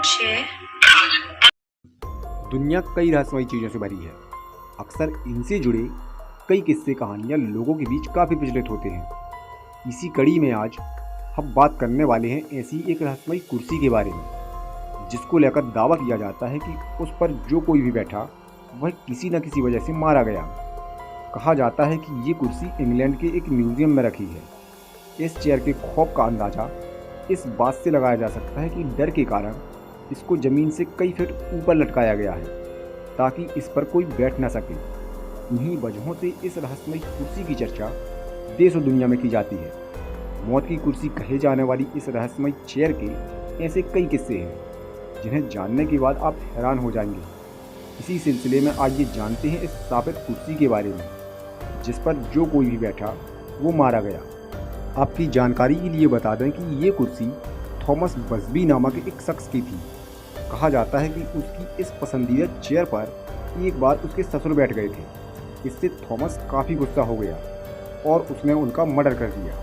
6। दुनिया कई रहस्यमयी चीज़ों से भरी है। अक्सर इनसे जुड़े कई किस्से कहानियाँ लोगों के बीच काफ़ी प्रचलित होते हैं। इसी कड़ी में आज हम बात करने वाले हैं ऐसी एक रहस्यमयी कुर्सी के बारे में, जिसको लेकर दावा किया जाता है कि उस पर जो कोई भी बैठा वह किसी न किसी वजह से मारा गया। कहा जाता है कि ये कुर्सी इंग्लैंड के एक म्यूजियम में रखी है। इस चेयर के खौफ का अंदाज़ा इस बात से लगाया जा सकता है कि डर के कारण इसको ज़मीन से कई फीट ऊपर लटकाया गया है ताकि इस पर कोई बैठ न सके। इन्हीं वजहों से इस रहस्यमयी कुर्सी की चर्चा देश और दुनिया में की जाती है। मौत की कुर्सी कहे जाने वाली इस रहस्यमयी चेयर के ऐसे कई किस्से हैं जिन्हें जानने के बाद आप हैरान हो जाएंगे। इसी सिलसिले में आइए जानते हैं इस साबित कुर्सी के बारे में, जिस पर जो कोई भी बैठा वो मारा गया। आपकी जानकारी के लिए बता दें कि ये कुर्सी थॉमस बसबी नामक एक शख्स की थी। कहा जाता है कि उसकी इस पसंदीदा चेयर पर एक बार उसके ससुर बैठ गए थे। इससे थॉमस काफ़ी गुस्सा हो गया और उसने उनका मर्डर कर दिया।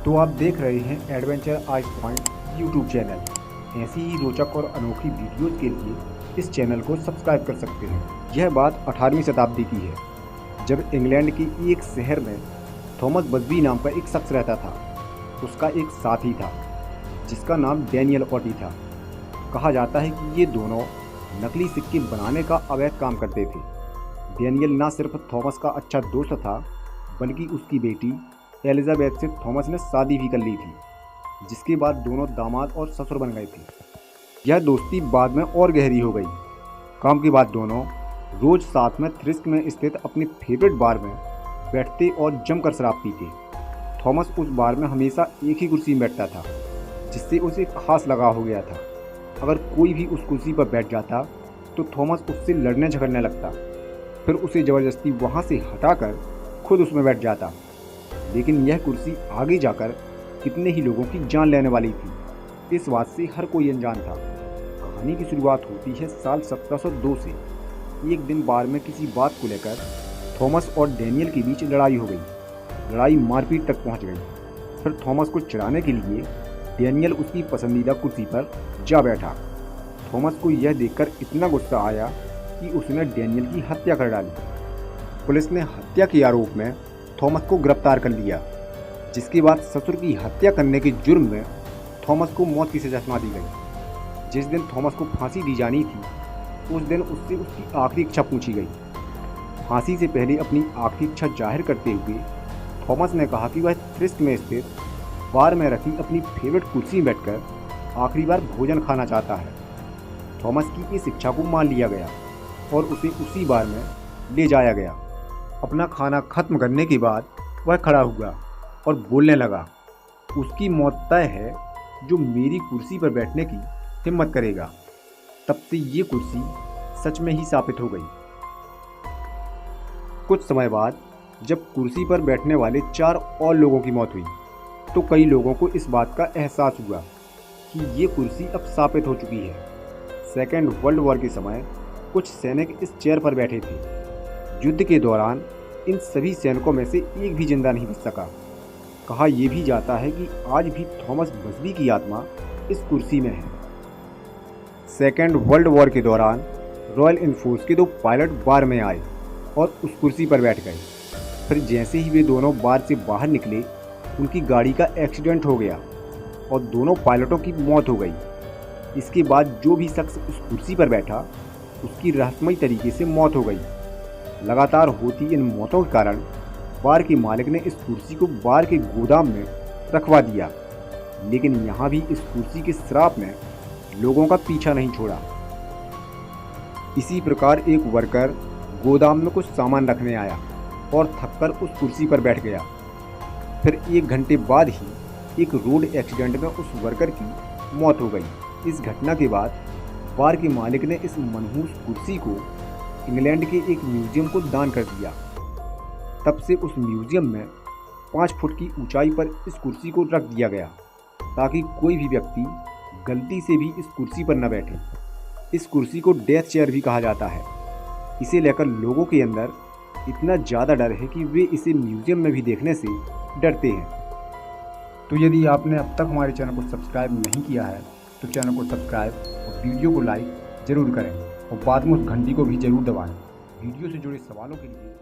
तो आप देख रहे हैं adventure ice point YouTube channel. ऐसी ही रोचक और अनोखी वीडियोज़ के लिए इस चैनल को सब्सक्राइब कर सकते हैं। यह बात 18वीं शताब्दी की है, जब इंग्लैंड के एक शहर में थॉमस बसबी नाम का एक शख्स रहता था। उसका एक साथी था जिसका नाम डैनियल ऑटी था। कहा जाता है कि ये दोनों नकली सिक्के बनाने का अवैध काम करते थे। डैनियल न सिर्फ थॉमस का अच्छा दोस्त था, बल्कि उसकी बेटी एलिजाबेथ से थॉमस ने शादी भी कर ली थी, जिसके बाद दोनों दामाद और ससुर बन गए थे। यह दोस्ती बाद में और गहरी हो गई। काम के बाद दोनों रोज़ साथ में थ्रिस्क में स्थित अपनी फेवरेट बार में बैठते और जमकर शराब पीते। थॉमस उस बार में हमेशा एक ही कुर्सी में बैठता था, जिससे उसे खास लगाव हो गया था। अगर कोई भी उस कुर्सी पर बैठ जाता तो थॉमस उससे लड़ने झगड़ने लगता, फिर उसे ज़बरदस्ती वहाँ से हटाकर खुद उसमें बैठ जाता। लेकिन यह कुर्सी आगे जाकर कितने ही लोगों की जान लेने वाली थी, इस बात से हर कोई अनजान था। कहानी की शुरुआत होती है साल 1702 से। एक दिन बार में किसी बात को लेकर थॉमस और डैनियल के बीच लड़ाई हो गई। लड़ाई मारपीट तक पहुंच गई। फिर थॉमस को चिढ़ाने के लिए डैनियल उसकी पसंदीदा कुर्सी पर जा बैठा। थॉमस को यह देखकर इतना गुस्सा आया कि उसने डैनियल की हत्या कर डाली। पुलिस ने हत्या के आरोप में थॉमस को गिरफ्तार कर लिया, जिसके बाद ससुर की हत्या करने के जुर्म में थॉमस को मौत की सजा सुना दी गई। जिस दिन थॉमस को फांसी दी जानी थी, उस दिन उससे उसकी आखिरी इच्छा पूछी गई। फांसी से पहले अपनी आखिरी इच्छा जाहिर करते हुए थॉमस ने कहा कि वह थ्रिस्क में स्थित बार में रखी अपनी फेवरेट कुर्सी में बैठकर आखिरी बार भोजन खाना चाहता है। थॉमस की इस इच्छा को मान लिया गया और उसे उसी बार में ले जाया गया। अपना खाना खत्म करने के बाद वह खड़ा हुआ और बोलने लगा, उसकी मौत तय है जो मेरी कुर्सी पर बैठने की हिम्मत करेगा। तब से ये कुर्सी सच में ही साबित हो गई। कुछ समय बाद जब कुर्सी पर बैठने वाले 4 और लोगों की मौत हुई, तो कई लोगों को इस बात का एहसास हुआ कि ये कुर्सी अब साबित हो चुकी है। सेकेंड वर्ल्ड वॉर के समय कुछ सैनिक इस चेयर पर बैठे थे। युद्ध के दौरान इन सभी सैनिकों में से एक भी जिंदा नहीं बच सका। कहा यह भी जाता है कि आज भी थॉमस बसबी की आत्मा इस कुर्सी में है। सेकेंड वर्ल्ड वॉर के दौरान रॉयल एनफोर्स के 2 पायलट बार में आए और उस कुर्सी पर बैठ गए। फिर जैसे ही वे दोनों बार से बाहर निकले, उनकी गाड़ी का एक्सीडेंट हो गया और दोनों पायलटों की मौत हो गई। इसके बाद जो भी शख्स उस कुर्सी पर बैठा, उसकी रहस्यमयी तरीके से मौत हो गई। लगातार होती इन मौतों के कारण बार के मालिक ने इस कुर्सी को बार के गोदाम में रखवा दिया। लेकिन यहाँ भी इस कुर्सी के श्राप ने लोगों का पीछा नहीं छोड़ा। इसी प्रकार एक वर्कर गोदाम में कुछ सामान रखने आया और थककर उस कुर्सी पर बैठ गया। फिर 1 घंटे बाद ही एक रोड एक्सीडेंट में उस वर्कर की मौत हो गई। इस घटना के बाद बार के मालिक ने इस मनहूस कुर्सी को इंग्लैंड के एक म्यूजियम को दान कर दिया। तब से उस म्यूजियम में 5 फुट की ऊंचाई पर इस कुर्सी को रख दिया गया, ताकि कोई भी व्यक्ति गलती से भी इस कुर्सी पर न बैठे। इस कुर्सी को डेथ चेयर भी कहा जाता है। इसे लेकर लोगों के अंदर इतना ज़्यादा डर है कि वे इसे म्यूजियम में भी देखने से डरते हैं। तो यदि आपने अब तक हमारे चैनल को सब्सक्राइब नहीं किया है तो चैनल को सब्सक्राइब और वीडियो को लाइक ज़रूर करें और बाद में उस घंटी को भी ज़रूर दबाएं। वीडियो से जुड़े सवालों के लिए